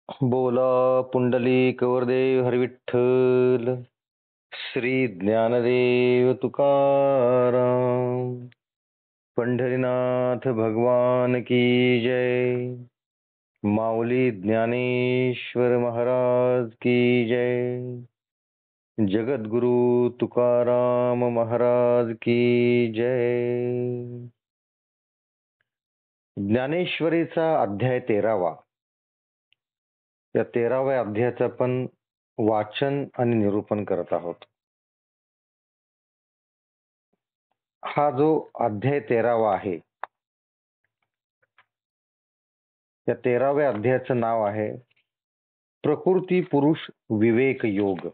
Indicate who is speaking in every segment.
Speaker 1: बोला पुंडलिक वरदेव हरिविठ्ठल. श्री ज्ञानदेव तुकाराम. पंढरीनाथ भगवान की जय. माऊली ज्ञानेश्वर महाराज की जय. जगद्गुरु तुकाराम महाराज की जय. ज्ञानेश्वरीचा अध्याय 13वा. या 13व्या अध्यायाचं आपण वाचन आणि निरूपण करत आहोत. हा जो अध्याय 13वा आहे, या 13व्या अध्यायाचं नाव आहे प्रकृती पुरुष विवेक योग.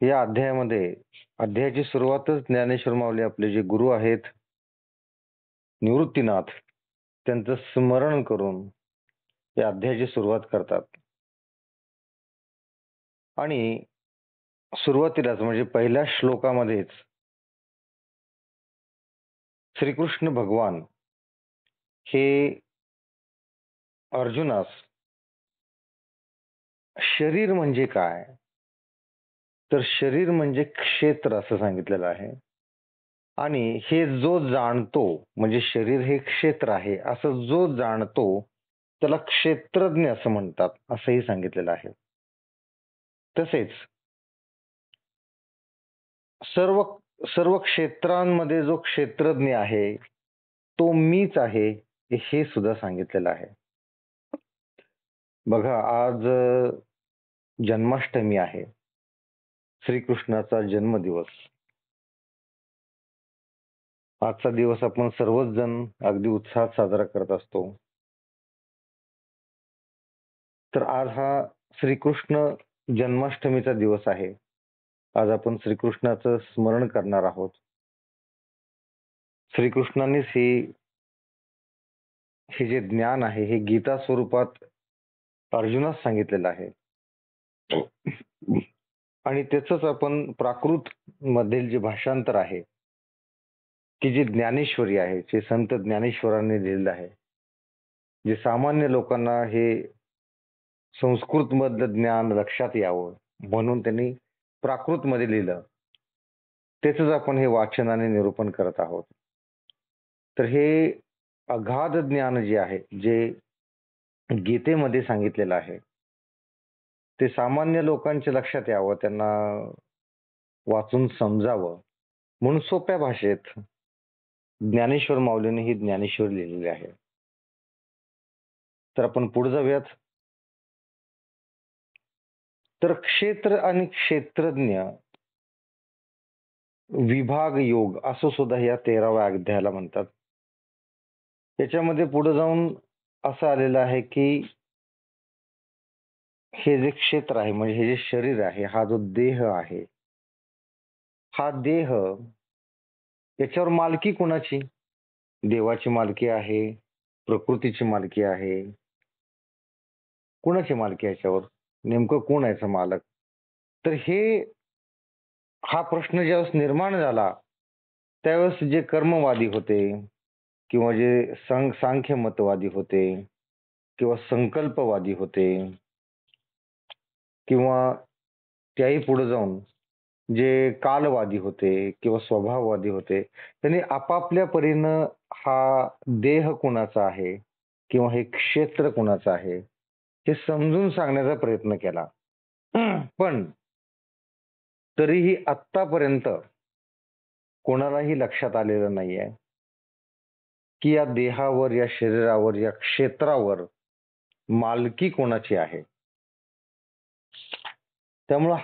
Speaker 1: या अध्यायामध्ये अध्यायाची सुरुवातच ज्ञानेश्वर माऊली आपले जे गुरु आहेत निवृत्तीनाथ त्यांचं स्मरण करून या अध्यायाची सुरुवात करतात. आणि सुरुवातीलाच म्हणजे पहिल्या श्लोकामध्येच श्रीकृष्ण भगवान हे अर्जुनास शरीर म्हणजे काय, तर शरीर म्हणजे क्षेत्र असं सांगितलेलं आहे. आणि हे जो जाणतो म्हणजे शरीर हे क्षेत्र आहे असं जो जाणतो त्याला क्षेत्रज्ञ असं म्हणतात असंही सांगितलेलं आहे. तसेच सर्व सर्व क्षेत्रांमध्ये जो क्षेत्रज्ञ आहे तो मीच आहे हे सुद्धा सांगितलेलं आहे. बघा, आज जन्माष्टमी आहे, श्रीकृष्णाचा जन्मदिवस. आजचा दिवस आपण सर्वच जण अगदी उत्साहात साजरा करत असतो. तर आज हा श्रीकृष्ण जन्माष्टमीचा दिवस आहे. आज आपण श्रीकृष्णाचं स्मरण करणार आहोत. श्रीकृष्णांनीच हे जे ज्ञान आहे हे गीता स्वरूपात अर्जुनास सांगितलेलं आहे. आणि त्याचंच आपण प्राकृत मधील जे भाषांतर आहे की जी ज्ञानेश्वरी आहे, जे संत ज्ञानेश्वरांनी लिहिलेलं आहे, जे सामान्य लोकांना हे संस्कृत मधलं ज्ञान लक्षात यावं म्हणून त्यांनी प्राकृत मध्ये लिहिलं, त्याच आपण हे वाचन आणि निरूपण करत आहोत. तर हे अगाध ज्ञान जे आहे, जे गीतेमध्ये सांगितलेलं आहे, ते सामान्य लोकांच्या लक्षात यावं, त्यांना वाचून समजावं म्हणून सोप्या भाषेत ज्ञानेश्वर माऊलीने ही ज्ञानेश्वरी लिहिलेली आहे. तर आपण पुढे जाऊयात. तर क्षेत्र आणि क्षेत्रज्ञ विभाग योग असं सुद्धा या 13व्या अध्यायाला म्हणतात. याच्यामध्ये पुढे जाऊन असं आलेलं आहे की हे जे क्षेत्र आहे म्हणजे हे जे शरीर आहे, हा जो देह आहे, हा देह याच्यावर मालकी कोणाची? देवाची मालकी आहे, प्रकृतीची मालकी आहे, कुणाची मालकी याच्यावर? नेमकं कोण आहे याचा मालक? तर हा प्रश्न ज्यावेळेस निर्माण झाला त्यावेळेस जे कर्मवादी होते किंवा जे सांख्यमतवादी होते किंवा संकल्पवादी होते किंवा त्याही पुढे जाऊन जे कालवादी होते किंवा स्वभाववादी होते, त्यांनी आपापल्या परीनं हा देह कुणाचा आहे किंवा हे क्षेत्र कुणाचं आहे हे समजून सांगण्याचा प्रयत्न केला. पण तरीही आत्तापर्यंत कोणालाही लक्षात आलेलं नाहीये की या देहावर, या शरीरावर, या क्षेत्रावर मालकी कोणाची आहे. त्यामुळं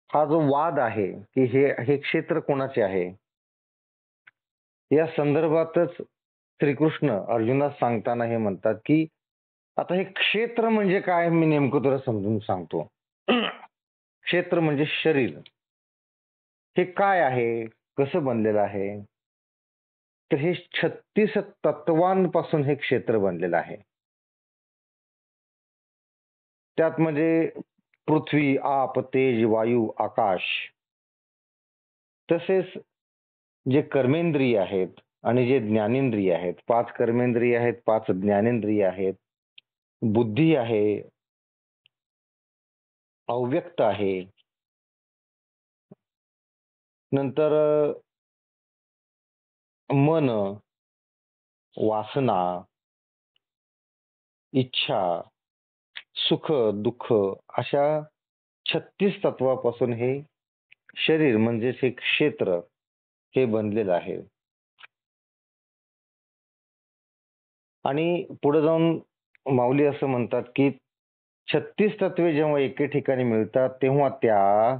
Speaker 1: हा जो वाद आहे की हे क्षेत्र कोणाचे आहे, या संदर्भातच श्रीकृष्ण अर्जुनास सांगताना हे म्हणतात की आता हे क्षेत्र म्हणजे काय मी नेमकं तुला समजून सांगतो. क्षेत्र म्हणजे शरीर. हे काय आहे, कसं बनलेलं आहे? तर हे 36 तत्वांपासून हे क्षेत्र बनलेलं आहे. त्यात म्हणजे पृथ्वी, आप, तेज, वायू, आकाश, तसेच जे कर्मेंद्रिय आहेत आणि जे ज्ञानेंद्रिय आहेत, 5 कर्मेंद्रिय आहेत, 5 ज्ञानेंद्रिय आहेत, बुद्धी आहे, अव्यक्त आहे. नंतर मन, वासना, इच्छा, सुख, दुःख अशा 36 तत्वापासून हे शरीर म्हणजेच हे क्षेत्र हे बनलेलं आहे. आणि पुढे जाऊन माऊली असं म्हणतात, की 36 तत्वे जेव्हा एके ठिकाणी मिळतात, तेव्हा त्या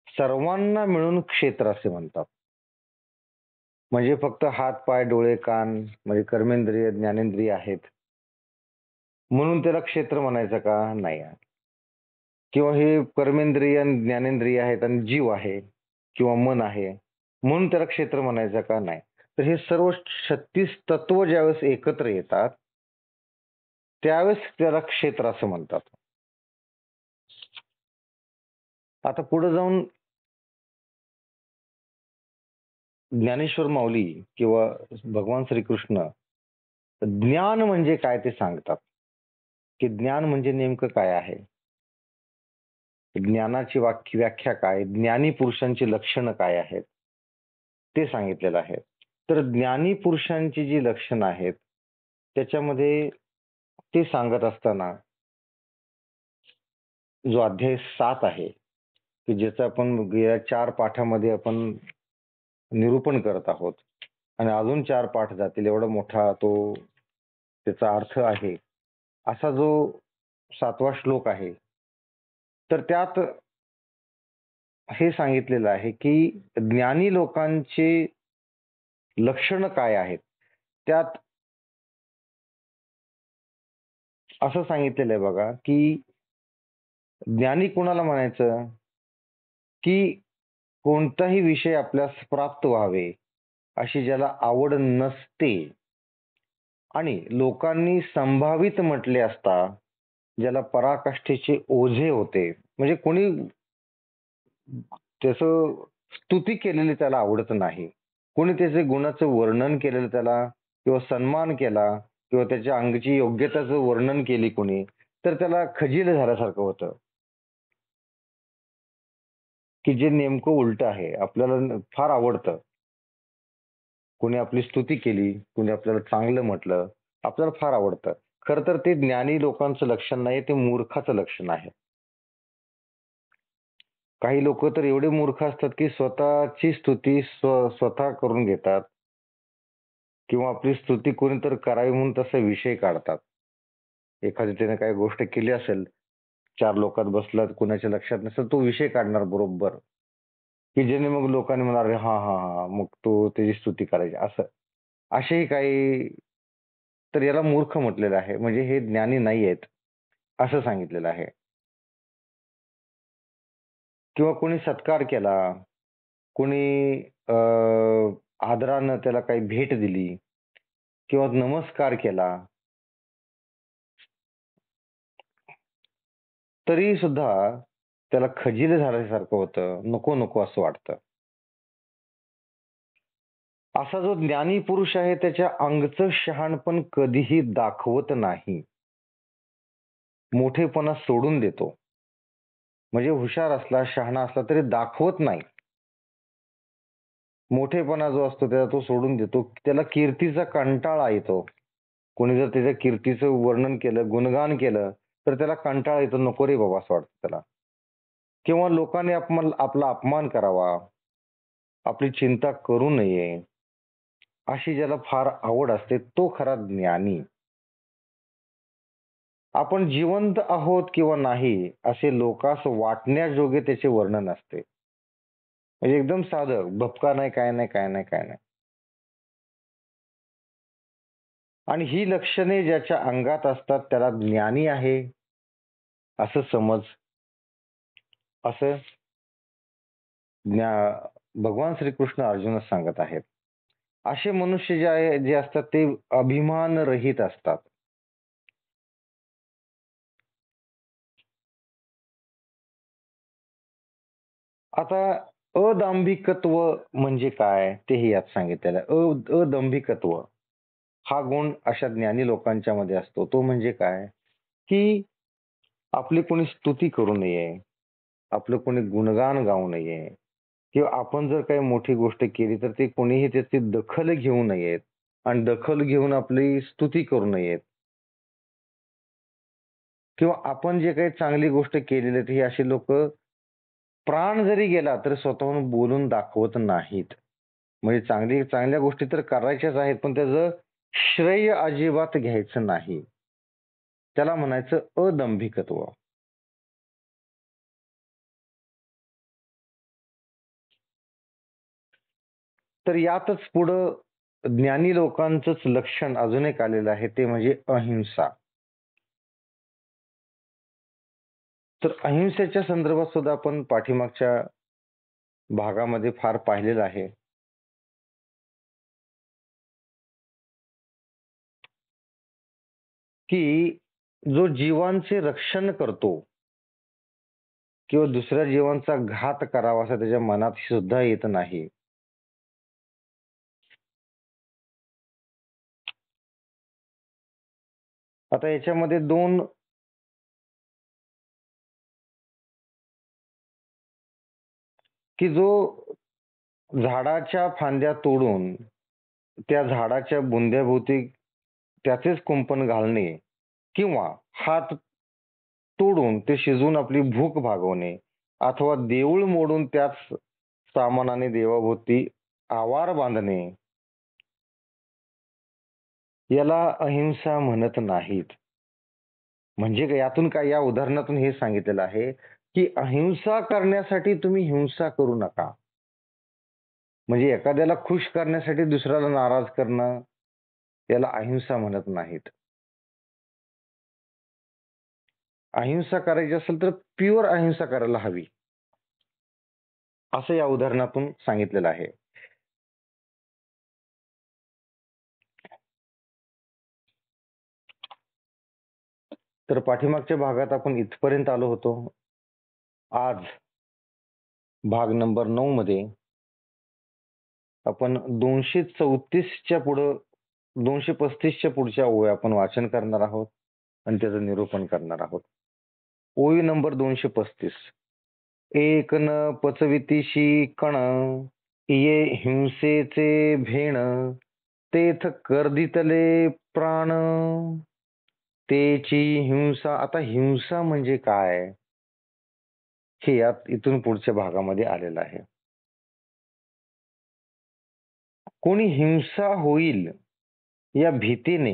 Speaker 1: सर्वांना मिळून क्षेत्र असे म्हणतात. म्हणजे फक्त हात, पाय, डोळे, कान म्हणजे कर्मेंद्रिय, ज्ञानेंद्रिय आहेत. म्हणून त्याला क्षेत्र म्हणायचं का? नाही. किंवा हे कर्मेंद्रिय, ज्ञानेंद्रिय आहेत आणि जीव आहे किंवा मन आहे. म्हणून त्याला क्षेत्र म्हणायचं का? नाही. तर हे सर्व 36 तत्व ज्यावेळेस एकत्र येतात, त्यावेळेस त्याला क्षेत्र असं म्हणतात. आता पुढे जाऊन ज्ञानेश्वर माऊली किंवा भगवान श्रीकृष्ण ज्ञान म्हणजे काय ते सांगतात, की ज्ञान म्हणजे नेमकं काय आहे? ज्ञानाची व्याख्या काय? ज्ञानी पुरुषांची लक्षणं काय आहेत? ते सांगितलेलं आहे. तर ज्ञानी पुरुषांची जी लक्षणं आहेत, त्याच्यामध्ये ते सांगत असताना जो अध्याय 7 आहे, की ज्याचं आपण गेल्या 4 पाठामध्ये आपण निरूपण करत आहोत आणि अजून 4 पाठ जातील एवढा मोठा तो त्याचा अर्थ आहे. असा जो 7वा श्लोक आहे, तर त्यात हे सांगितलेलं आहे, की ज्ञानी लोकांची लक्षणं काय आहेत? त्यात असं सांगितलेलं आहे बघा, की ज्ञानी कोणाला म्हणायचं? की कोणताही विषय आपल्यास प्राप्त व्हावे, अशी ज्याला आवड नसते आणि लोकांनी संभावित म्हटले असता, ज्याला पराकाष्ठेचे ओझे होते. म्हणजे कोणी त्याचं स्तुती केलेली त्याला आवडत नाही. कोणी त्याचे गुणाचं वर्णन केलेलं त्याला किंवा सन्मान केला किंवा त्याच्या अंगची योग्यताचं वर्णन केली कोणी, तर त्याला खजील झाल्यासारखं होतं. की जे नेमकं उलटं आहे. आपल्याला फार आवडतं. कोणी आपली स्तुती केली, कोणी आपल्याला चांगलं म्हटलं, आपल्याला फार आवडतं. खरं तर ते ज्ञानी लोकांचं लक्षण नाही, ते मूर्खाचं लक्षण आहे. काही लोक तर एवढे मूर्ख असतात, की स्वतःची स्तुती स्वतः करून घेतात किंवा आपली स्तुती कोणीतरी करावी म्हणून तसा विषय काढतात. एखादी त्याने काही गोष्ट केली असेल, 4 लोकात बसलात, कुणाच्या लक्षात नसेल, तो विषय काढणार बरोबर. की ज्याने मग लोकांनी म्हणणार, "हां, हां, हां." मग तो त्याची स्तुती करायची असं. असेही काही तर याला मूर्ख म्हटलेलं आहे. म्हणजे हे ज्ञानी नाहीयेत, असं सांगितलेलं आहे. किंवा कोणी सत्कार केला, कोणी अ, आदरानं त्याला काही भेट दिली किंवा नमस्कार केला, तरी सुद्धा त्याला खजील झाल्यासारखं होतं. नको, नको असं वाटतं. असा जो ज्ञानी पुरुष आहे त्याच्या अंगचं शहाणपण कधीही दाखवत नाही. मोठेपणा सोडून देतो. म्हणजे हुशार असला, शहाणा असला तरी दाखवत नाही. मोठेपणा जो असतो त्याला तो सोडून देतो. त्याला कीर्तीचा कंटाळा येतो. कोणी जर त्याच्या कीर्तीचं वर्णन केलं, गुणगान केलं, तर त्याला कंटाळा येतो. नको रे बाबा असं वाटतं त्याला. किंवा लोकांनी आपला अपमान करावा, आपली चिंता करू नये, अशी ज्याला फार आवड असते तो खरा ज्ञानी. आपण जिवंत आहोत किंवा नाही असे लोकास वाटण्याजोगे त्याचे वर्णन असते. म्हणजे एकदम साधं, भपका नाही, काय नाही, काय नाही, काय नाही. आणि ही लक्षणे ज्याच्या अंगात असतात त्याला ज्ञानी आहे असं समज. असं ज्ञा भगवान श्रीकृष्ण अर्जुनास सांगत आहेत. असे मनुष्य जे असतात ते अभिमान रहित असतात. आता अदांभिकत्व म्हणजे काय तेही यात सांगितलेलं आहे. अदंभिकत्व हा गुण अशा ज्ञानी लोकांच्या मध्ये असतो. तो म्हणजे काय, की आपली कोणी स्तुती करू नये, आपलं कोणी गुणगान गाऊ नये, किंवा आपण जर काही मोठी गोष्ट केली तर ते कोणीही त्याची दखल घेऊ नयेत आणि दखल घेऊन आपली स्तुती करू नयेत, किंवा आपण जे काही चांगली गोष्ट केलेली आहे ही अशी लोक प्राण जरी गेला तरी स्वतःहून बोलून दाखवत नाहीत. म्हणजे चांगल्या गोष्टी तर करायच्याच आहेत, पण त्याचं श्रेय अजिबात घ्यायचं नाही. त्याला म्हणायचं अदंभिकत्व. तर यातच पुढं ज्ञानी लोकांचंच लक्षण अजून एक आलेलं आहे, ते म्हणजे अहिंसा. तर अहिंसेच्या संदर्भात सुद्धा आपण पाठीमागच्या भागामध्ये फार पाहिलेलं आहे, की जो जीवांचे रक्षण करतो किंवा दुसऱ्या जीवांचा घात करावा असं त्याच्या मनात सुद्धा येत नाही. आता याच्यामध्ये दोन, की जो झाडाच्या फांद्या तोडून त्या झाडाच्या बुंध्याभोवती त्याचेच कुंपण घालणे, किंवा हात तोडून ते शिजवून आपली भूक भागवणे, अथवा देऊळ मोडून त्याच सामानाने देवाभोवती आवार बांधणे, याला अहिंसा म्हणत नाहीत. म्हणजे यातून काय, या उदाहरणातून हे सांगितलेलं आहे की अहिंसा करण्यासाठी तुम्ही हिंसा करू नका. म्हणजे एखाद्याला खुश करण्यासाठी दुसऱ्याला नाराज करणं, याला अहिंसा म्हणत नाहीत. अहिंसा करायची असेल तर प्युअर अहिंसा करायला हवी, असं या उदाहरणातून सांगितलेलं आहे. तर पाठीमागच्या भागात आपण इथपर्यंत आलो होतो. आज भाग नंबर 9 मध्ये आपण 234च्या पुढं 235च्या पुढच्या ओव्या आपण वाचन करणार आहोत आणि त्याचं निरूपण करणार आहोत. ओवी नंबर 235. एक न पचवितीशी कण, ये हिंसेचे भेण, तेथ कर्दितले प्राण, तेची हिंसा. आता हिंसा म्हणजे काय हे यात इथून पुढच्या भागामध्ये आलेलं आहे. कोणी हिंसा होईल या भीतीने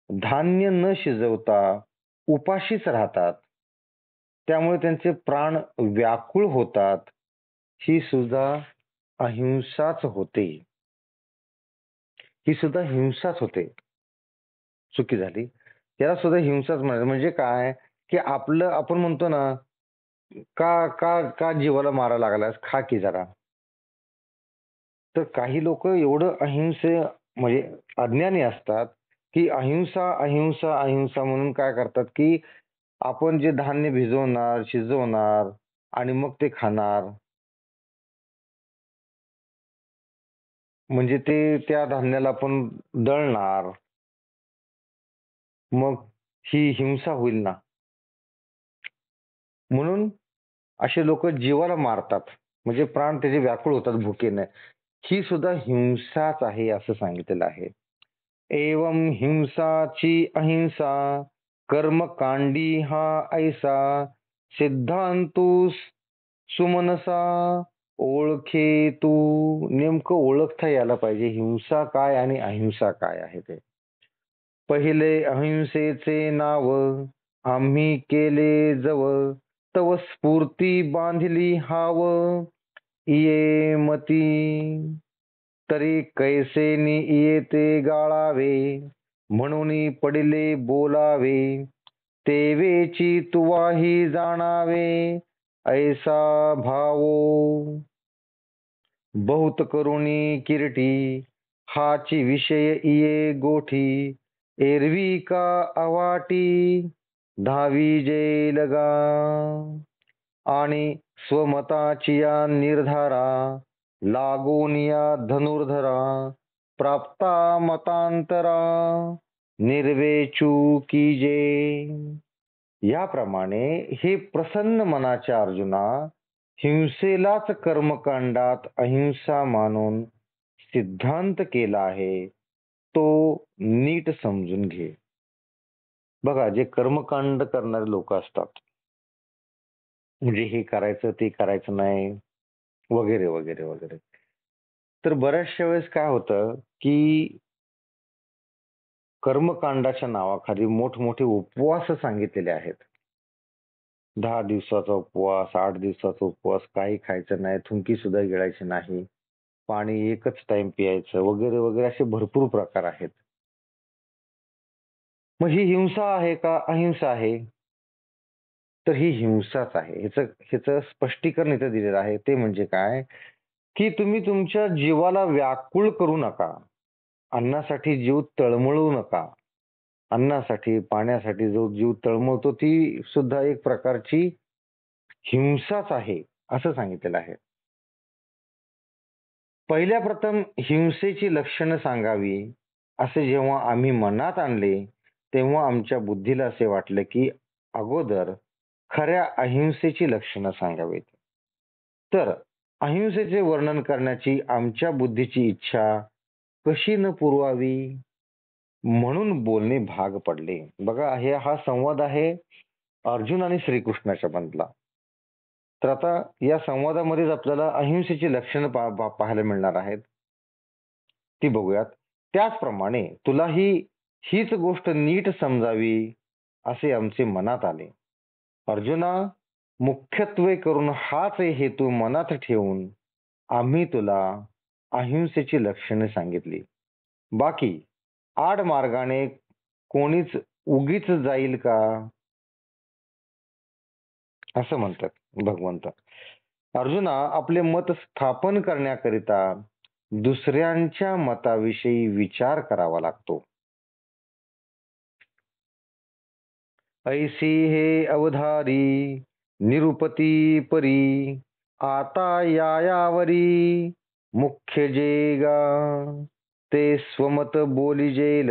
Speaker 1: धान्य न शिजवता उपाशीच राहतात, त्यामुळे त्यांचे प्राण व्याकुळ होतात. ही सुद्धा अहिंसाच होते. ही सुद्धा हिंसाच होते. चुकी झाली, त्याला सुद्धा हिंसाच म्हणायचं. म्हणजे काय, की आपलं आपण म्हणतो ना, का का का जीवाला मारा लागलास, खा की जरा. तर काही लोक एवढं म्हणजे अज्ञानी असतात, की अहिंसा अहिंसा अहिंसा म्हणून काय करतात, की आपण जे धान्य भिजवणार, शिजवणार आणि मग ते खाणार, म्हणजे ते त्या धान्याला आपण दळणार, मग ही हिंसा होईल ना. म्हणून असे लोक जीवाला मारतात, म्हणजे प्राण त्याचे व्याकुळ होतात भुकेने. ही सुद्धा हिंसाच आहे असं सांगितलेलं आहे. एवं हिंसाची अहिंसा कर्मकांडी हा ऐसा, सिद्धांतू सुमनसा ओळखे तू. नेमकं ओळखता यायला पाहिजे हिंसा काय आणि अहिंसा काय आहे ते. पहिले अहिंसेचे नाव आम्ही केले जव, तव स्फूर्ती बांधिली हाव, इये मती तरी कैसेनी येते गाळावे, म्हणून पडिले बोलावे, तेवेची तुवाही जाणावे, ऐसा भावो. बहुत करुणी किरटी हाची विषय इये गोठी, एरवी का अवाटी धावी जे लगा. आणि स्वमताचिया निर्धारा, लागोनिया धनुर्धरा, प्राप्ता मतांतरा, निर्वेचू कीजे. याप्रमाणे हे प्रसन्न मनाच्या अर्जुना, हिंसेलाच कर्मकांडात अहिंसा मानून सिद्धांत केला आहे, तो नीट समजून घे. बघा, जे कर्मकांड करणारे लोक असतात, म्हणजे हे करायचं ते करायचं नाही वगैरे वगैरे वगैरे, तर बऱ्याचशा वेळेस काय होतं की कर्मकांडाच्या नावाखाली मोठमोठे उपवास सांगितलेले आहेत. 10 दिवसाचा उपवास, 8 दिवसाचा उपवास, काही खायचं नाही, थुंकी सुद्धा गिळायची नाही, पाणी एकच टाइम प्यायचं वगैरे वगैरे, असे भरपूर प्रकार आहेत. मग ही हिंसा आहे का अहिंसा आहे? तर ही हिंसाच आहे. ह्याचं स्पष्टीकरण इथे दिलेलं आहे. ते म्हणजे काय, की तुम्ही तुमच्या जीवाला व्याकुळ करू नका. अन्नासाठी जीव तळमळू नका. अन्नासाठी, पाण्यासाठी जो जीव तळमळतो, ती सुद्धा एक प्रकारची हिंसाच आहे, असं सांगितलेलं आहे. पहिल्या प्रथम हिंसेची लक्षणं सांगावी, असे जेव्हा आम्ही मनात आणले, तेव्हा आमच्या बुद्धीला असे वाटले, की अगोदर खऱ्या अहिंसेची लक्षणं सांगावीत. तर अहिंसेचे वर्णन करण्याची आमच्या बुद्धीची इच्छा कशी न पुरवावी, म्हणून बोलणे भाग पडले. बघा, हा संवाद आहे अर्जुन आणि श्रीकृष्णाच्या मधला. तर आता या संवादामध्येच आपल्याला अहिंसेची लक्षणं पाहायला मिळणार आहेत. ती बघूयात. त्याचप्रमाणे तुलाही हीच गोष्ट नीट समजावी, असे आमचे मनात आले. अर्जुना, मुख्यत्वे करून हाच हेतू मनात ठेवून आम्ही तुला अहिंसेची लक्षणे सांगितली. बाकी आडमार्गाने कोणीच उगीच जाईल का, असं म्हणतात भगवंत. अर्जुना, आपले मत स्थापन करण्याकरिता दुसऱ्यांच्या मताविषयी विचार करावा लागतो. ऐसी हे अवधारी निरुपती परी, आता यायावरी मुख्य जेगा, ते स्वमत बोलिजेल,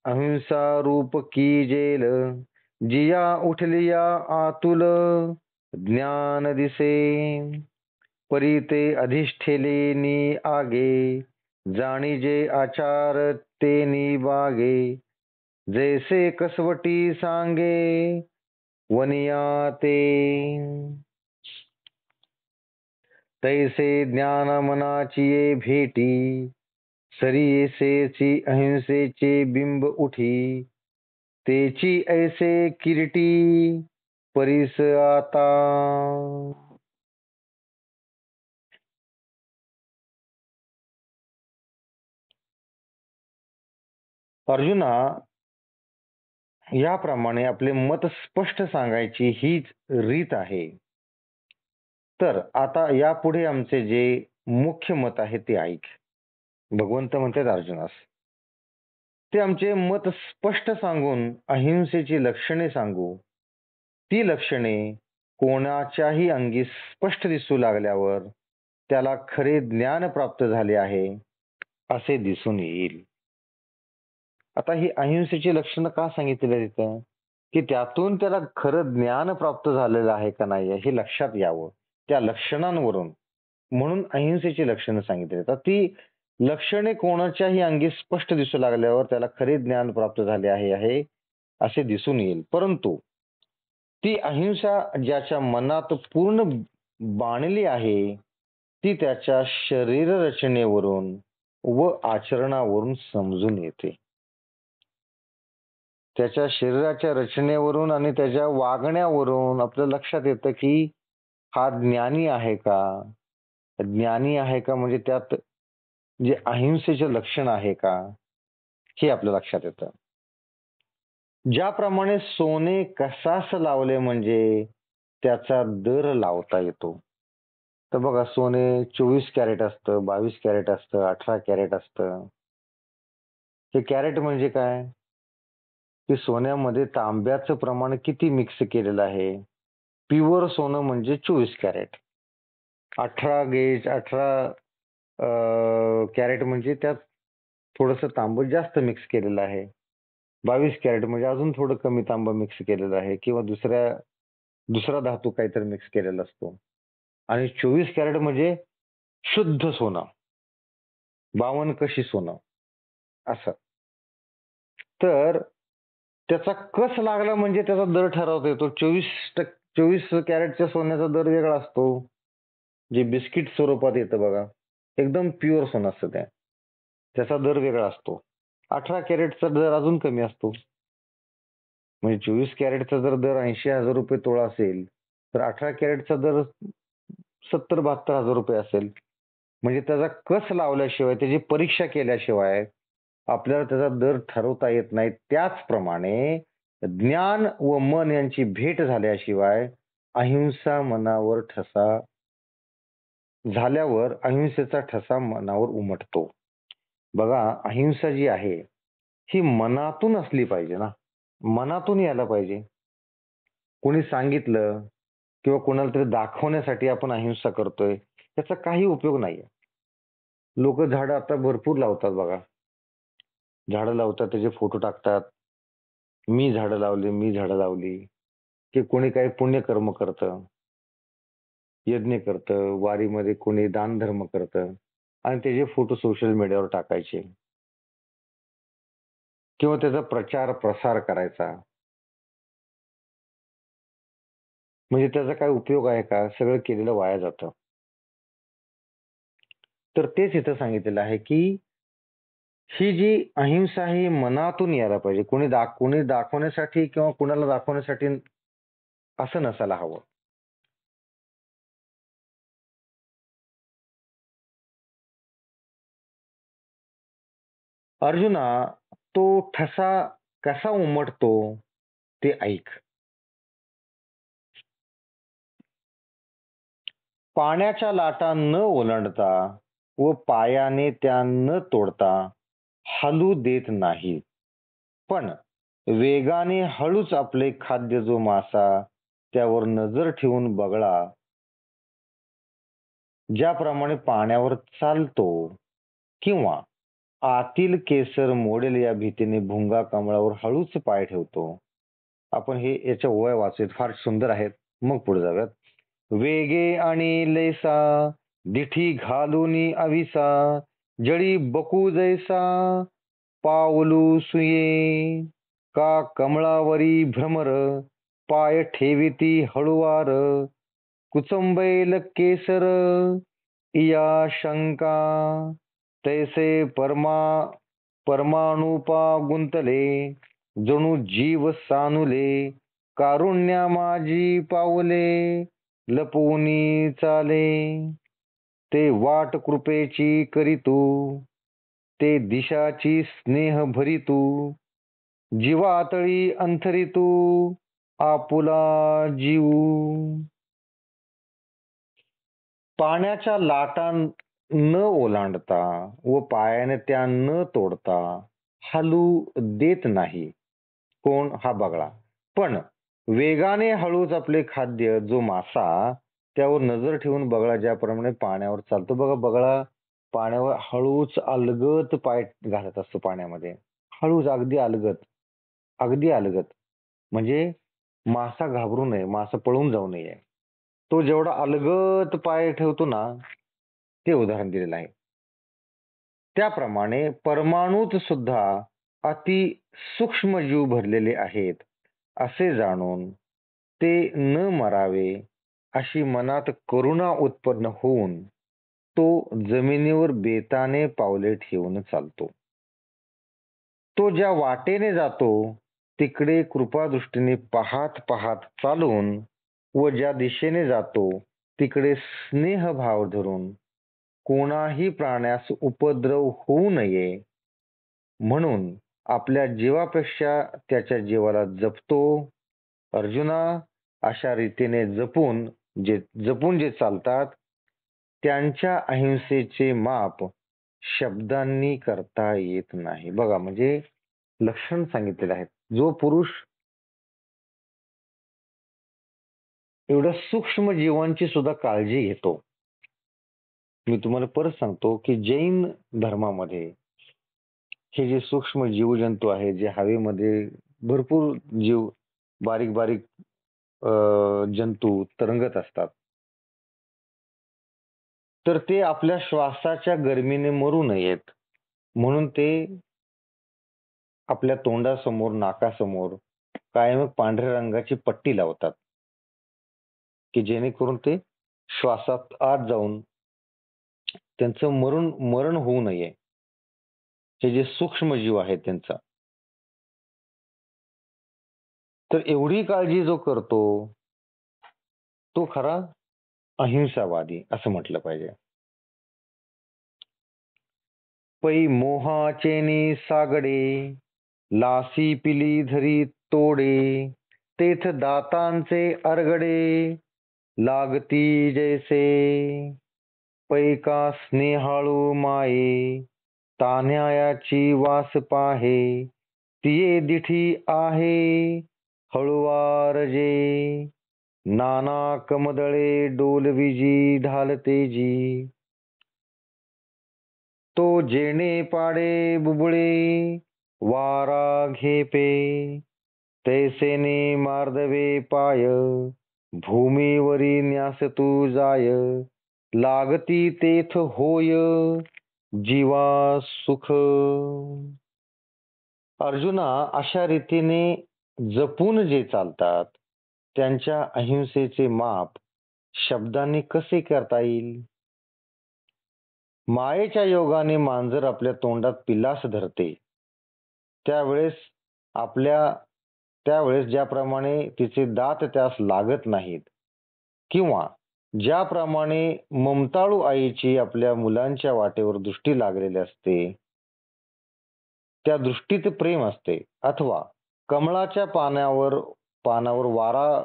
Speaker 1: अहिंसा रूप कीजेल, जिया उठलिया आतुल ज्ञान दिसे, परी ते अधिष्ठेले नी आगे, जाणीजे आचार ते नी बागे, जैसे कसवटी सांगे वनिया ते, तैसे ज्ञान मनाची ये भेटी, सरीसेची अहिंसेचे बिंब उठी, तेची ऐसे किरीटी परीस आता. अर्जुना, याप्रमाणे आपले मत स्पष्ट सांगायची हीच रीत आहे. तर आता यापुढे आमचे जे मुख्य मत आहे ते ऐक. भगवंत म्हणतात अर्जुनास, ते आमचे मत स्पष्ट सांगून अहिंसेची लक्षणे सांगू. ती लक्षणे कोणाच्याही अंगी स्पष्ट दिसू लागल्यावर त्याला खरे ज्ञान प्राप्त झाले आहे, असे दिसून येईल. आता ही अहिंसेची लक्षणं का सांगितलेली आहेत तिथं, की त्यातून त्याला खरं ज्ञान प्राप्त झालेलं आहे का नाही हे लक्षात यावं, त्या लक्षणांवरून. म्हणून अहिंसेची लक्षणं सांगितली. तर ती लक्षणे कोणाच्याही अंगी स्पष्ट दिसू लागल्यावर त्याला खरे ज्ञान प्राप्त झाले आहे असे दिसून येईल. परंतु ती अहिंसा ज्याच्या मनात पूर्ण बाणली आहे, ती त्याच्या शरीर रचनेवरून व आचरणावरून समजून येते. त्याच्या शरीराच्या रचनेवरून आणि त्याच्या वागण्यावरून आपल्या लक्षात येतं की हा ज्ञानी आहे का. ज्ञानी आहे का म्हणजे त्यात जे अहिंसेचे लक्षण आहे का, हे आपल्या लक्षात येतं. ज्याप्रमाणे सोने कसास लावले म्हणजे त्याचा दर लावता येतो. तर बघा, सोने 24 कॅरेट असतं, 22 कॅरेट असतं, 18 कॅरेट असतं. हे कॅरेट म्हणजे काय, की सोन्यामध्ये तांब्याचं प्रमाण किती मिक्स केलेलं आहे प्युअर सोनं म्हणजे 24 कॅरेट. 18 कॅरेट म्हणजे त्यात थोडंसं तांबं जास्त मिक्स केलेलं आहे. 22 कॅरेट म्हणजे अजून थोडं कमी तांबं मिक्स केलेलं आहे किंवा दुसरा धातू काहीतरी मिक्स केलेला असतो. आणि 24 कॅरेट म्हणजे शुद्ध सोनं. 52 कशी सोनं असं. तर त्याचा कस लागला म्हणजे त्याचा दर ठरवता येतो. 24 कॅरेटच्या सोन्याचा दर वेगळा असतो. जे बिस्किट स्वरूपात येतं बघा. एकदम प्युअर सोनं असतं ते. त्याचा दर वेगळा असतो. 18 कॅरेटचा दर अजून कमी असतो. म्हणजे 24 कॅरेटचा जर दर ₹80,000 तोळा असेल, तर 18 कॅरेटचा दर 70-72 हजार असेल. म्हणजे त्याचा कस लावल्याशिवाय, त्याची परीक्षा केल्याशिवाय आपल्याला त्याचा दर ठरवता येत नाही. त्याचप्रमाणे ज्ञान व मन यांची भेट झाल्याशिवाय अहिंसा मनावर ठसा झाल्यावर अहिंसेचा ठसा मनावर उमटतो. बघा, अहिंसा जी आहे ही मनातून असली पाहिजे ना. मनातून यायला पाहिजे. कोणी सांगितलं किंवा कोणाला तरी दाखवण्यासाठी आपण अहिंसा करतोय, त्याचा काही उपयोग नाहीये. लोक झाडं आता भरपूर लावतात बघा. झाडं लावतात, त्याचे फोटो टाकतात. मी झाडं लावली, मी झाडं लावली. की कोणी काही पुण्यकर्म करतं, यज्ञ करतं, वारीमध्ये कोणी दानधर्म करतं आणि त्याचे फोटो सोशल मीडियावर टाकायचे किंवा त्याचा प्रचार प्रसार करायचा. म्हणजे त्याचा काय उपयोग आहे का? सगळं केलेलं वाया जातं. तर तेच इथं सांगितलेलं आहे की ही जी अहिंसा आहे ही मनातून यायला पाहिजे. कोणी दाखवण्यासाठी किंवा कुणाला दाखवण्यासाठी असं नसायला हवं. अर्जुना, तो ठसा कसा उमटतो ते ऐक. पाण्याच्या लाटा न ओलांडता व पायाने त्या न तोडता हलू देत नाही. पण वेगाने हळूच आपले खाद्य जो मासा त्यावर नजर ठेवून बगळा ज्याप्रमाणे पाण्यावर चालतो किंवा आतील केसर मोडेल या भीतीने भुंगा कमळावर हळूच पाय ठेवतो. आपण हे याच्या ओव्या वाचूयात, फार सुंदर आहेत. मग पुढे जाऊयात. वेगे आणि लैसा दिठी घालूनी अविसा जळी बकू जैसा पावलू सुये का कमळावरी भ्रमर पाय ठेविती हळुवार कुचंबैल केसर इया शंका तैसे परमाणुपा गुंतले जणू जीव सानुले कारुण्या माझी पावले लपवूनी चाले ते वाट कृपेची करीतू ते दिशाची स्नेह भरितू जीवातळी अंथरितू आपुला जीव. पाण्याच्या लाटा न ओलांडता व पायाने त्या न तोडता हलू देत नाही. कोण? हा बगळा. पण वेगाने हळूच आपले खाद्य जो मासा त्यावर नजर ठेवून बगळा ज्याप्रमाणे पाण्यावर चालतो. बघा, बगळा पाण्यावर हळूच अलगद पाय घालत असतो पाण्यामध्ये. हळूच, अगदी अलगद. अगदी अलगद. म्हणजे मासा घाबरू नये, मासा पळून जाऊ नये. तो जेवढा अलगद पाय ठेवतो ना, ते उदाहरण दिलेलं आहे. त्याप्रमाणे परमाणूत सुद्धा अति सूक्ष्म जीव भरलेले आहेत असे जाणून ते न मरावे अशी मनात करुणा उत्पन्न होऊन तो जमिनीवर बेताने पावले ठेवून चालतो. तो ज्या वाटेने जातो तिकडे कृपादृष्टीने पाहत पाहत चालून व ज्या दिशेने जातो तिकडे स्नेहभाव धरून कोणाही प्राण्यास उपद्रव होऊ नये म्हणून आपल्या जीवापेक्षा त्याच्या जीवाला जपतो. अर्जुना, अशा रीतीने जपून जे चालतात त्यांच्या अहिंसेचे माप शब्दांनी करता येत नाही. बघा, म्हणजे लक्षण सांगितलेले आहेत. जो पुरुष एवढ्या सूक्ष्म जीवांची सुद्धा काळजी घेतो. मी तुम्हाला परत सांगतो की जैन धर्मामध्ये हे जे सूक्ष्म जीवजंतू आहेत, जे हवेमध्ये भरपूर जीव बारीक बारीक जंतू तरंगत असतात, तर ते आपल्या श्वासाच्या गर्मीने मरू नयेत म्हणून ते आपल्या तोंडासमोर, नाकासमोर कायम पांढऱ्या रंगाची पट्टी लावतात, की जेणेकरून ते श्वासात आत जाऊन त्यांचं मरण होऊ नये. हे जे सूक्ष्म जीव आहेत त्यांचा. तर एवढी काळजी जो करतो तो खरा अहिंसावादी असं म्हटलं पाहिजे. पै मोहाचेनी सागडे, लासी पिली धरी तोडे, तेथ दातांचे अरगडे, लागती जैसे. पै का स्नेहाळू माये, तान्हायाची वास पाहे, तिये दिठी आहे हळुवार जे. नाना कमदळे डोलविजी ढालतेजी, तो जेणे पाडे बुबुळे वारा घेपे. तैसेने मार्दवे पाय, भूमीवरी न्यास तू जाय. लागती तेथ होय जीवा सुख. अर्जुना, अशा रीतीने जपून जे चालतात त्यांच्या अहिंसेचे माप शब्दांनी कसे करता येईल? मायेच्या योगाने मांजर आपल्या तोंडात पिलास धरते, त्यावेळेस ज्याप्रमाणे तिचे दात त्यास लागत नाहीत, किंवा ज्याप्रमाणे ममताळू आईची आपल्या मुलांच्या वाटेवर दृष्टी लागलेली असते, त्या दृष्टीत प्रेम असते, अथवा कमळाच्या पानावर वारा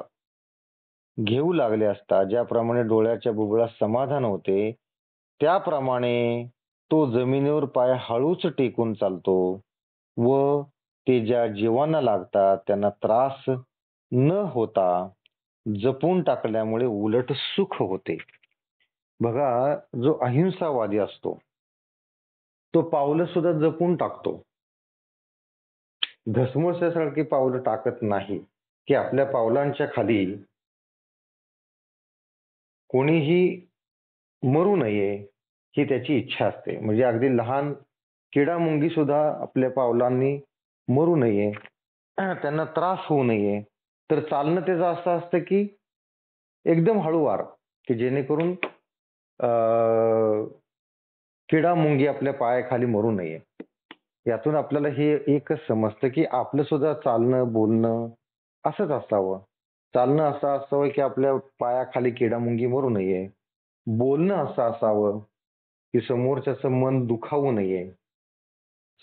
Speaker 1: घेऊ लागले असता ज्याप्रमाणे डोळ्याच्या बुबुळात समाधान होते, त्याप्रमाणे तो जमिनीवर पाय हळूच टेकून चालतो व ते ज्या जीवांना लागतात त्यांना त्रास न होता जपून टाकल्यामुळे उलट सुख होते. बघा, जो अहिंसावादी असतो तो पावलं सुद्धा जपून टाकतो. धसमसल्यासारखी पावलं टाकत नाही, की आपल्या पावलांच्या खाली कोणीही मरू नये ही त्याची इच्छा असते. म्हणजे अगदी लहान किडामुंगी सुद्धा आपल्या पावलांनी मरू नये, त्यांना त्रास होऊ नये. तर चालणं त्याचं असं असतं की एकदम हळूवार, की जेणेकरून किडामुंगी आपल्या पायाखाली मरू नये. यातून आपल्याला हे एकच समजतं की आपलं सुद्धा चालणं बोलणं असंच असावं. चालणं असं असावं की आपल्या पायाखाली किडामुंगी मरू नये. बोलणं असं असावं की समोरच्याचं मन दुखावू नये,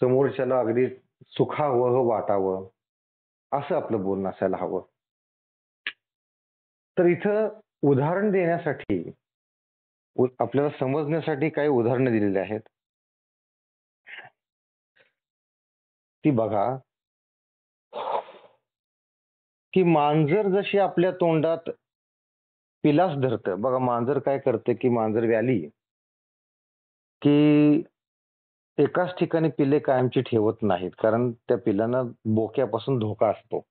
Speaker 1: समोरच्याला अगदी सुखावह वाटावं, असं आपलं बोलणं असायला हवं. तर इथं उदाहरण देण्यासाठी, आपल्याला समजण्यासाठी काही उदाहरणं दिलेली आहेत. ती बघा, की मांजर जशी आपल्या तोंडात पिलास धरतं. बघा, मांजर काय करते की मांजर व्याली की एकाच ठिकाणी पिल्ले कायमची ठेवत नाहीत, कारण त्या पिल्लांना बोक्यापासून धोका असतो.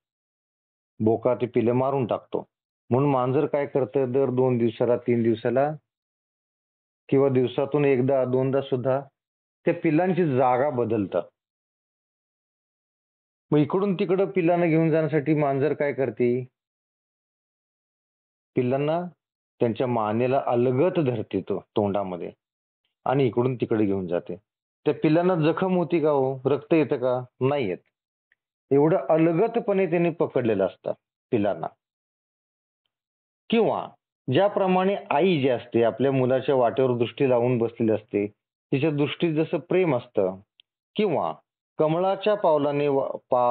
Speaker 1: बोका ते पिल्ले मारून टाकतो. म्हणून मांजर काय करतं, दर 2 दिवसाला 3 दिवसाला किंवा दिवसातून एकदा दोनदा सुद्धा त्या पिल्लांची जागा बदलतं. मग इकडून तिकडं पिल्लांना घेऊन जाण्यासाठी मांजर काय करते, पिल्लांना त्यांच्या मानेला अलगद धरते तोंडामध्ये आणि इकडून तिकडे घेऊन जाते. त्या पिल्लांना जखम होती का हो, रक्त येतं का? नाही येत. एवढं अलगदपणे त्यांनी पकडलेलं असतं पिल्लांना. किंवा ज्याप्रमाणे आई जी असते आपल्या मुलाच्या वाटेवर दृष्टी लावून बसलेली असते, तिच्या दृष्टीत जसं प्रेम असतं, किंवा कमळाच्या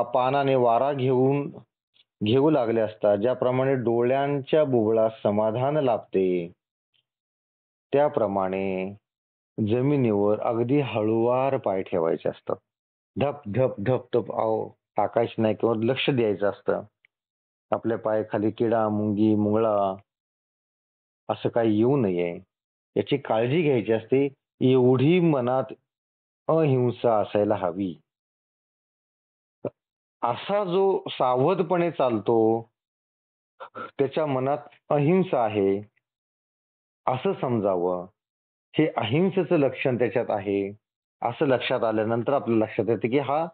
Speaker 1: पानाने वारा घेऊ लागले असता ज्याप्रमाणे डोळ्यांच्या बुबुळात समाधान लाभते, त्याप्रमाणे जमिनीवर अगदी हळुवार पाय ठेवायचे असतात. धप धप धप धप टाकायचे नाही किंवा लक्ष द्यायचं असतं. आपल्या पायाखाली किडा मुंगी मुंगळा असं काही येऊ नये याची काळजी घ्यायची असते. एवढी मनात अहिंसा असायला हवी. असा जो सावधपणे चालतो, त्याच्या मनात अहिंसा आहे असं समजावं. हे अहिंसेचं लक्षण त्याच्यात आहे असं लक्षात आल्यानंतर आपल्या लक्षात येते की हा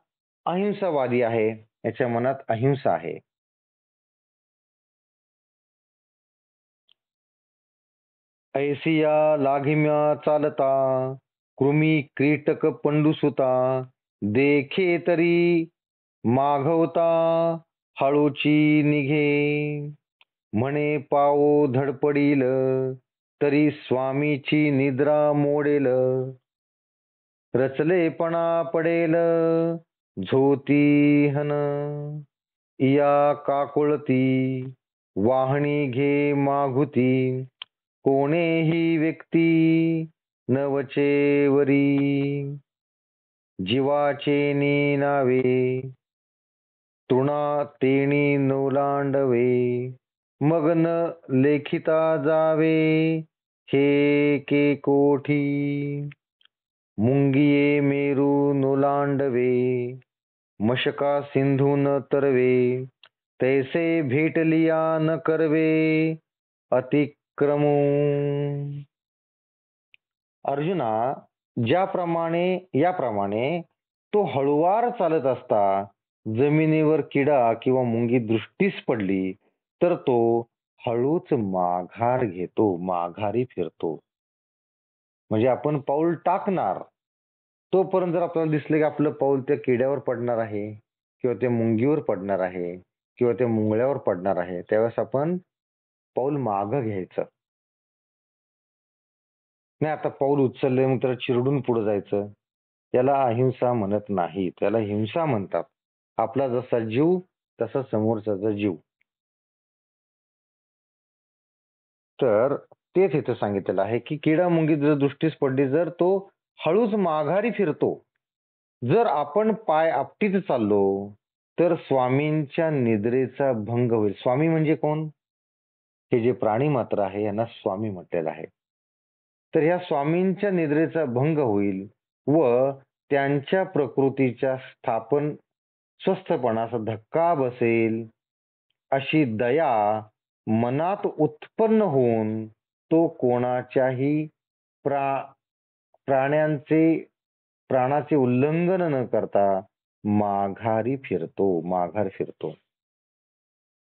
Speaker 1: अहिंसावादी आहे, याच्या मनात अहिंसा आहे. ऐसिया लाघिम्या चालता, कृमी कीटक पंडुसुता, देखे तरी माघवता हळूची निघे. म्हणे पाओ धडपडील, तरी स्वामीची निद्रा मोडेल. रचलेपणा पडेल झोतीहन, इया काकुळती वाहणी घे माघुती. कोणेही व्यक्ती नवचेवरी, जीवाचे नावे तृणा तेणी नोलांडवे. मग न लेखिता जावे हे के कोठी. मुंगिये मेरू नोलांडवे, मशका सिंधू न तरवे. तैसे भेटलिया न करवे अतिक्रमू. अर्जुना, याप्रमाणे तो हळुवार चालत असता जमिनीवर किडा किंवा मुंगी दृष्टीस पडली तर तो हळूच माघार घेतो, माघारी फिरतो. म्हणजे आपण पाऊल टाकणार तोपर्यंत जर आपल्याला दिसलं की आपलं पाऊल त्या किड्यावर पडणार आहे किंवा त्या मुंगीवर पडणार आहे किंवा त्या मुंगळ्यावर पडणार आहे, त्यावेळेस आपण पाऊल मागं घ्यायचं. नाही आता पाऊल उचललंय मग त्याला चिरडून पुढे जायचं, त्याला अहिंसा म्हणत नाही, त्याला हिंसा म्हणतात. आपला जसा जीव तसा समोरच्याचा जीव. तर तेच इथे सांगितलेलं आहे की किडा मुंगी जर दृष्टीस पडली जर तो हळूच माघारी फिरतो. जर आपण पाय आपटीत चाललो तर स्वामींच्या निद्रेचा भंग होईल. स्वामी म्हणजे कोण? हे जे प्राणी मात्र आहे यांना स्वामी म्हटलेलं आहे. तर ह्या स्वामींच्या निद्रेचा भंग होईल व त्यांच्या प्रकृतीच्या स्थापन स्वस्थपणाचा धक्का बसेल. अशी दया मनात उत्पन्न होऊन तो कोणाच्याही प्राणाचे उल्लंघन न करता माघार फिरतो.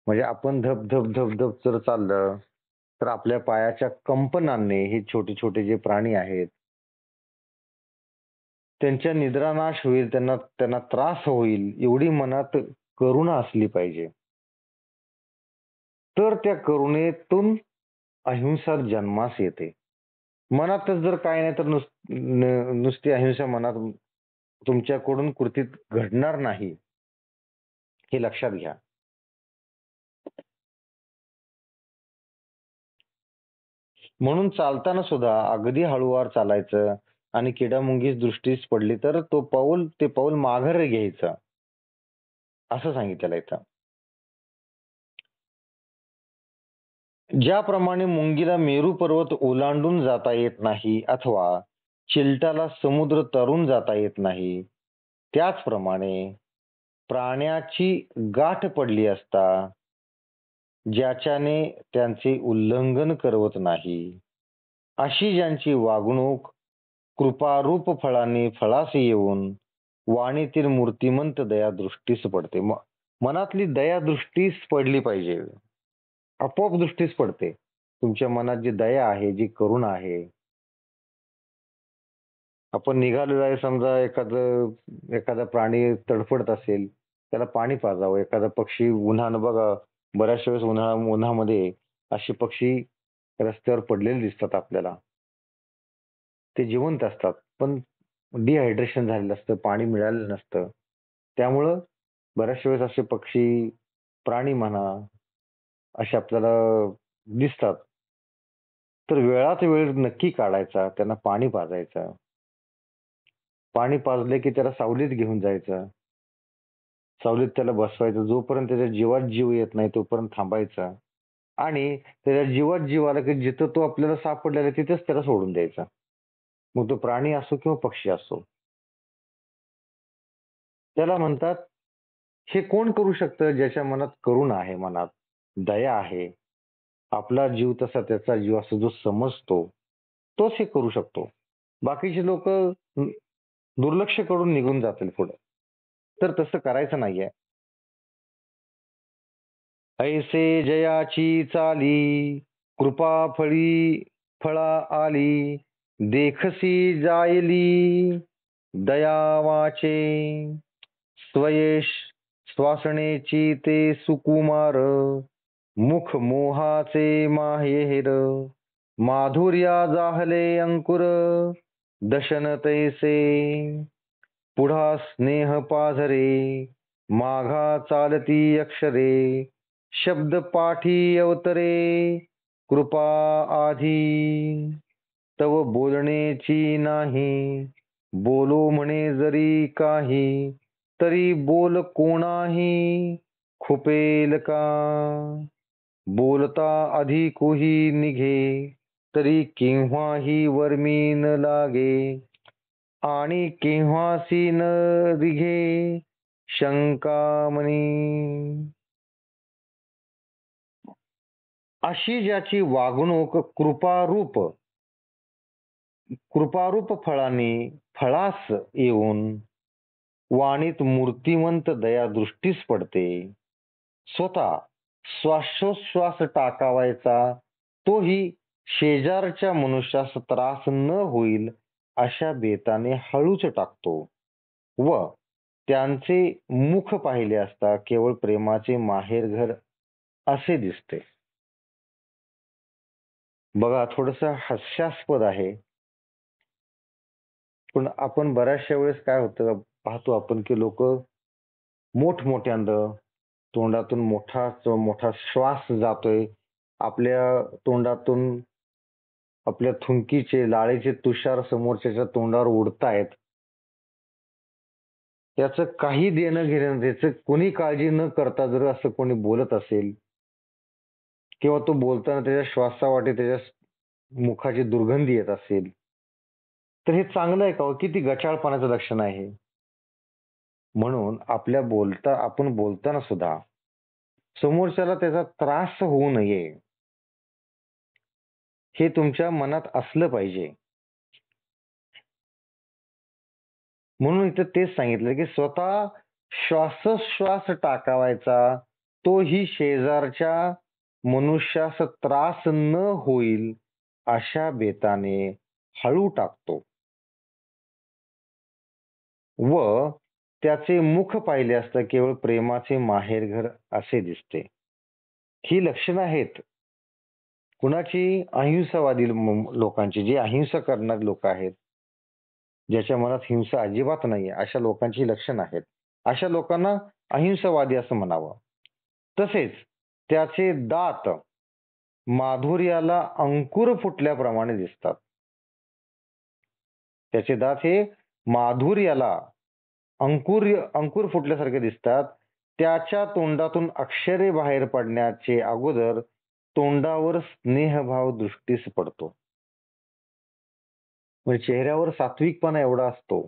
Speaker 1: म्हणजे आपण धप धप धप धप जर चाललं तर आपल्या पायाच्या कंपनाने हे छोटे छोटे जे प्राणी आहेत त्यांच्या निद्रानाश होईल, त्यांना त्रास होईल एवढी मनात करुणा असली पाहिजे. तर त्या करुणेतून अहिंसा जन्मास येते. मनातच जर काय नाही तर नुसती अहिंसा मनात तुमच्याकडून कृतीत घडणार नाही, हे लक्षात घ्या. म्हणून चालताना सुद्धा अगदी हळूवार चालायचं आणि किडामुंगीच दृष्टीस पडली तर ते पाऊल माघारी घ्यायचं असं सांगितलेलं इथं. ज्याप्रमाणे मुंगीला मेरू पर्वत ओलांडून जाता येत नाही अथवा चिलटाला समुद्र तरून जाता येत नाही, त्याचप्रमाणे प्राण्याची गाठ पडली असता ज्याच्याने त्यांचे उल्लंघन करवत नाही, अशी ज्यांची वागणूक कृपारूप फळांनी फळासी येऊन वाणीतील मूर्तिमंत दया दृष्टीस पडते. मनातली दया दृष्टीस पडली पाहिजे, आपोआप दृष्टीस पडते. तुमच्या मनात जी दया आहे, जी करुणा आहे. आपण निघालेलो आहे, समजा एखादा प्राणी तडफडत असेल त्याला पाणी पाजावं. एखादा पक्षी उन्हानं बघा, बऱ्याचशा वेळेस उन्हामध्ये असे पक्षी रस्त्यावर पडलेले दिसतात आपल्याला. ते जिवंत असतात पण डिहायड्रेशन झालेलं असतं, पाणी मिळालेलं नसतं. त्यामुळं बऱ्याचशा वेळेस असे पक्षी, प्राणी म्हणा, असे आपल्याला दिसतात. तर वेळात वेळ नक्की काढायचा, त्यांना पाणी पाजायचं. पाणी पाजले की त्याला सावलीत घेऊन जायचं, सावलीत त्याला बसवायचं. जोपर्यंत त्याच्या जीवात जीव येत नाही तोपर्यंत थांबायचा आणि त्याच्या जीवात जीव आला की जिथं तो आपल्याला सापडलेला आहे तिथेच त्याला सोडून द्यायचा. मग तो प्राणी असो किंवा पक्षी असो. त्याला म्हणतात, हे कोण करू शकतं ज्याच्या मनात करुणा आहे, मनात दया आहे, आपला जीव तसा त्याचा जीव असं जो समजतो, तोच हे करू शकतो. बाकीचे लोक दुर्लक्ष करून निघून जातील पुढे. तर तसं करायचं नाहीये. ऐसे जयाची चाली, कृपा फळा आली, देखसी जायली दया वाचे. स्वयेश श्वासनेची ते सुकुमार, मुख मोहाचे माहेर. माधुर्या जाहले अंकुर, दशन तैसे. पुढा स्नेह पाझरे, माघा चालती अक्षरे. शब्द पाठी अवतरे, कृपा आधी. तव बोलणेची नाही, बोलो म्हणे जरी काही. तरी बोल कोणाही, खुपेल का. बोलता अधिकुही निघे, तरी केव्हाही वर्मी न लागे. आणि केव्हासी न रिघे, शंका मनी. अशी ज्याची वागणूक कृपारूप फळास येऊन वाणीत मूर्तिमंत दया दृष्टीस पडते. स्वतः श्वासोश्वास टाकावायचा, तोही शेजारच्या मनुष्यास त्रास न होईल अशा बेताने हळूच टाकतो. व त्यांचे मुख पाहिले असता केवळ प्रेमाचे माहेरघर असे दिसते. बघा, थोडस हास्यास्पद आहे, पण आपण बऱ्याचशा वेळेस काय होतं पाहतो आपण की लोक मोठमोठ्यानं तोंडातून मोठा श्वास जातोय, आपल्या तोंडातून आपल्या थुंकीचे लाळेचे तुषार समोरच्याच्या तोंडावर उडतायत. त्याचं काही देणं घेणं, त्याचं कोणी काळजी न करता जर असं कोणी बोलत असेल किंवा तो बोलताना त्याच्या श्वासावाटे त्याच्या मुखाची दुर्गंधी येत असेल, तर हे चांगलं आहे का हो? किती गचाळपणाचं लक्षण आहे. म्हणून आपण बोलताना सुद्धा समोरच्याला त्याचा त्रास होऊ नये हे तुमच्या मनात असलं पाहिजे. म्हणून इथं तेच सांगितलं की स्वतः श्वासोश्वास टाकावायचा, तोही शेजारच्या मनुष्यास त्रास न होईल अशा बेताने हळू टाकतो. व त्याचे मुख पाहिले असता केवळ प्रेमाचे माहेरघर असे दिसते. ही लक्षणं आहेत कुणाची? अहिंसावादी लोकांची, जे अहिंसा करणारे लोक आहेत, ज्याच्या मनात हिंसा अजिबात नाहीये, अशा लोकांची लक्षणं आहेत. अशा लोकांना अहिंसावादी असं म्हणावं. तसेच त्याचे दात माधुर्याला अंकुर फुटल्याप्रमाणे दिसतात. त्याचे दात हे माधुर्याला अंकुर फुटल्यासारखे दिसतात. त्याच्या तोंडातून अक्षरे बाहेर पडण्याचे अगोदर तोंडावर स्नेहभाव दृष्टीस पडतो. म्हणजे चेहऱ्यावर सात्विकपणा एवढा असतो,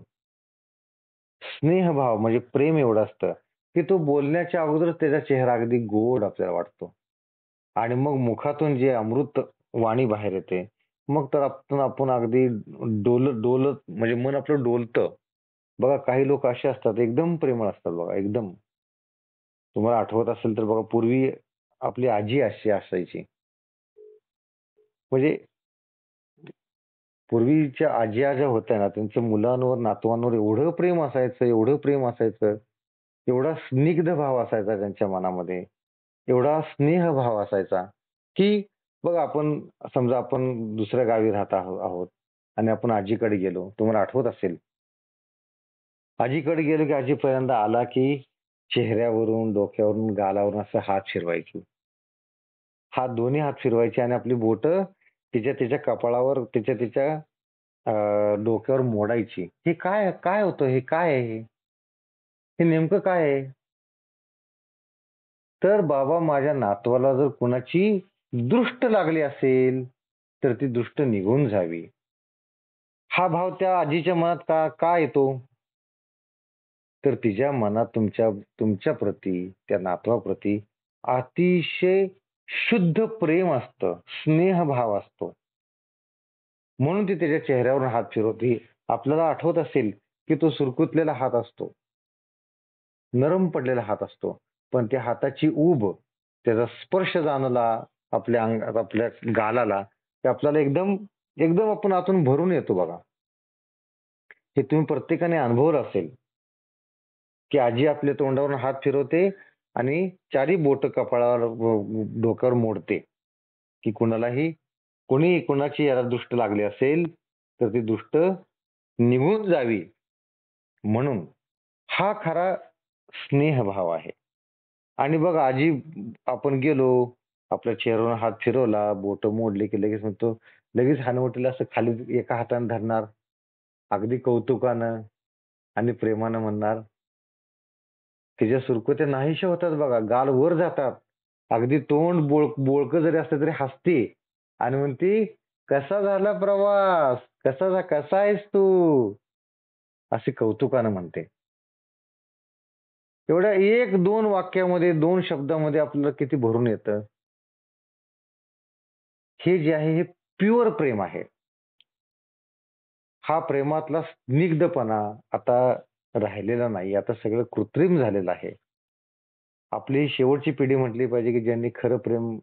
Speaker 1: स्नेहभाव म्हणजे प्रेम एवढं असतं की तो बोलण्याच्या अगोदर त्याचा चेहरा अगदी गोड आपल्याला वाटतो. आणि मग मुखातून जे अमृत वाणी बाहेर येते, मग तर आपण अगदी डोलत म्हणजे मन आपलं डोलतं. बघा, काही लोक असे असतात एकदम प्रेमळ असतात बघा, एकदम. तुम्हाला आठवत असेल तर बघा, पूर्वी आपली आजी अशी असायची. म्हणजे पूर्वीच्या आज्या ज्या होत्या ना, त्यांचं मुलांवर नातवांवर एवढं प्रेम असायचं, एवढा स्निग्ध भाव असायचा त्यांच्या मनामध्ये, एवढा स्नेह भाव असायचा की बघा, समजा आपण दुसऱ्या गावी राहत आहोत आणि आपण आजीकडे गेलो, तुम्हाला आठवत असेल, आजीकडे गेलो की आजी पहिल्यांदा आला की चेहऱ्यावरून, डोक्यावरून, गालावरून असं हात फिरवायची. दोन्ही हात फिरवायची आणि आपली बोट तिच्या कपाळावर, तिच्या डोक्यावर मोडायची. हे काय काय होतं? हे काय आहे? हे नेमकं काय आहे? तर बाबा, माझ्या नातवाला जर कुणाची दृष्ट लागली असेल तर ती दृष्ट निघून जावी. हा भाव त्या आजीच्या मनात का येतो? तर तिच्या मनात तुमच्या प्रती, त्या नातवाप्रती अतिशय शुद्ध प्रेम असतं, स्नेहभाव असतो. म्हणून ती त्याच्या चेहऱ्यावरून हात फिरवते. आपल्याला आठवत असेल की तो सुरकुतलेला हात असतो, नरम पडलेला हात असतो, पण त्या हाताची ऊब, त्याचा स्पर्श जाणवला आपल्या अंगात, आपल्या गालाला, की आपल्याला एकदम एकदम आपण आतून भरून येतो बघा. हे तुम्ही प्रत्येकाने अनुभवलं असेल की आजी आपल्या तोंडावरून हात फिरवते आणि चारी बोट कपाळावर डोक्यावर मोडते, की कोणी कुणाची याला दृष्ट लागली असेल तर ती दृष्ट निघून जावी. म्हणून हा खरा स्नेहभाव आहे. आणि बघ आजी, आपण गेलो, आपल्या चेहऱ्यावर हात फिरवला, बोट मोडली की लगेच म्हणतो, लगेच हनुवटीला असं खाली एका हाताने धरणार, अगदी कौतुकानं आणि प्रेमानं म्हणणार, तिच्या सुरकुत्या नाहीशा होतात बघा, गाल वर जातात, अगदी तोंड बोळकं जरी असलं तरी हसते आणि म्हणते, कसा झाला प्रवास, कसा आहेस तू, असे कौतुकानं म्हणते. एवढ्या एक दोन वाक्यामध्ये, दोन शब्दामध्ये आपल्याला किती भरून येतं. हे जे आहे हे प्युअर प्रेम आहे. हा प्रेमातला स्निग्धपणा आता राहिलेला नाही. आता सगळं कृत्रिम झालेलं आहे. आपली शेवटची पिढी म्हटली पाहिजे की ज्यांनी खरं प्रेम,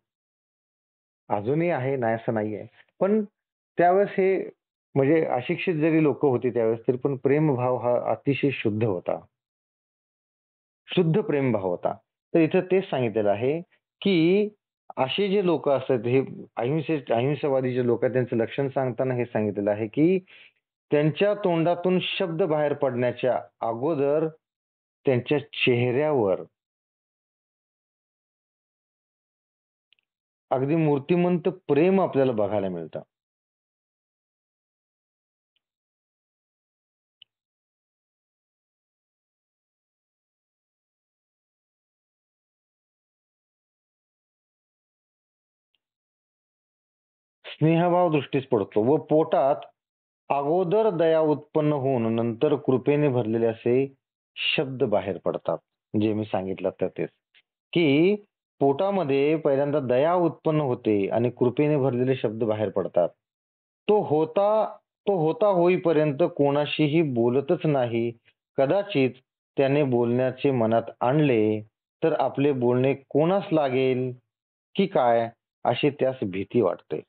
Speaker 1: अजूनही आहे, नाही असं नाहीये. पण त्यावेळेस हे, म्हणजे अशिक्षित जरी लोक होती त्यावेळेस, तरी पण प्रेमभाव हा अतिशय शुद्ध होता. शुद्ध प्रेमभाव होता. तर इथं तेच सांगितलेलं आहे, की असे जे लोक असतात, हे अहिंसावादी जे लोक आहेत, त्यांचं लक्षण सांगताना हे सांगितलेलं आहे, की त्यांच्या तोंडातून शब्द बाहेर पडण्याच्या अगोदर त्यांच्या चेहऱ्यावर अगदी मूर्तिमंत प्रेम आपल्याला बघायला मिळतं. स्नेहभाव दृष्टीस पडतो व पोटात अगोदर दया उत्पन्न होऊन नंतर कृपेने भरलेले असे शब्द बाहेर पडतात. जे मी सांगितलं तर तेच, की पोटामध्ये पहिल्यांदा दया उत्पन्न होते आणि कृपेने भरलेले शब्द बाहेर पडतात. तो होता तो होता होईपर्यंत कोणाशीही बोलतच नाही. कदाचित त्याने बोलण्याचे मनात आणले तर आपले बोलणे कोणास लागेल की काय, अशी त्यास भीती वाटते.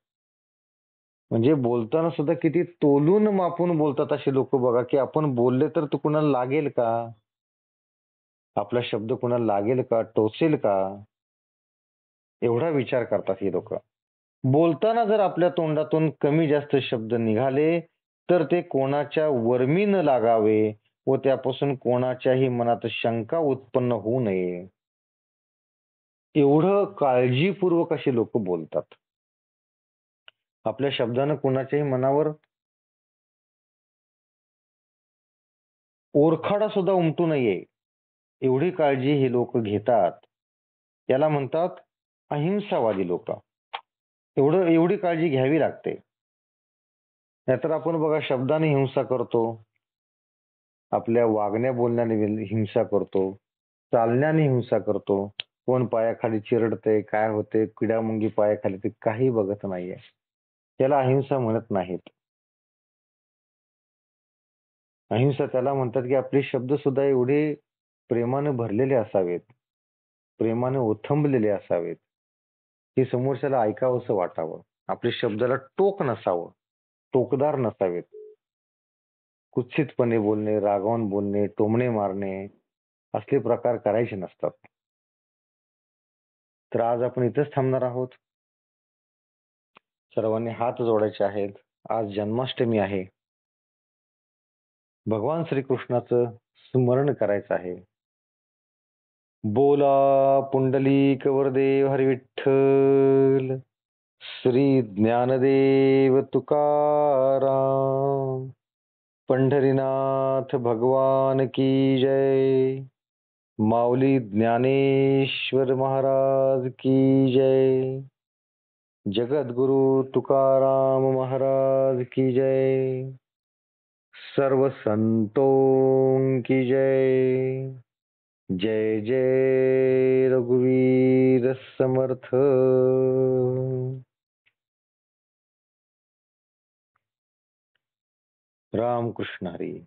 Speaker 1: म्हणजे बोलताना सुद्धा किती तोलून मापून बोलतात असे लोक बघा, की आपण बोलले तर तो कुणाला लागेल का? आपला शब्द कुणाला लागेल का? टोचेल का? एवढा विचार करतात ही लोक. बोलताना जर आपल्या तोंडातून कमी जास्त शब्द निघाले तर ते कोणाच्या वर्मी न लागावे व त्यापासून कोणाच्याही मनात शंका उत्पन्न होऊ नये, एवढं काळजीपूर्वक अशी लोक बोलतात. आपल्या शब्दानं कोणाच्याही मनावर ओरखाडा सुद्धा उमटू नये, एवढी काळजी हे लोक घेतात. याला म्हणतात अहिंसावादी लोक. एवढी काळजी घ्यावी लागते. नाहीतर आपण बघा शब्दाने हिंसा करतो, आपल्या वागण्या बोलण्याने हिंसा करतो, चालण्याने हिंसा करतो. कोण पायाखाली चिरडतंय, काय होते, किडामुंगी पायाखाली, ते काही बघत नाहीये. त्याला अहिंसा म्हणत नाहीत. अहिंसा त्याला म्हणतात की आपले शब्द सुद्धा एवढे प्रेमाने भरलेले असावेत, प्रेमाने ओथंबलेले असावेत, की समोरच्याला ऐकावंसं वाटावं. आपल्या शब्दाला टोक नसावं, टोकदार नसावेत. कुत्सितपणे बोलणे, रागावून बोलणे, टोमणे मारणे, असले प्रकार करायचे नसतात. तर आज आपण इथेच थांबणार आहोत. सर्वांनी हात जोडायचे आहेत. आज जन्माष्टमी आहे. भगवान श्रीकृष्णाचं स्मरण करायचं आहे. बोला पुंडलिक वरदेव हरी विठ्ठल, श्री ज्ञानदेव तुकाराम, पंढरीनाथ भगवान की जय, माऊली ज्ञानेश्वर महाराज की जय. जगद्गुरु तुकाराम महाराज की जय. सर्व संतों की जय. जय जय रघुवीर समर्थ. रामकृष्ण हरी.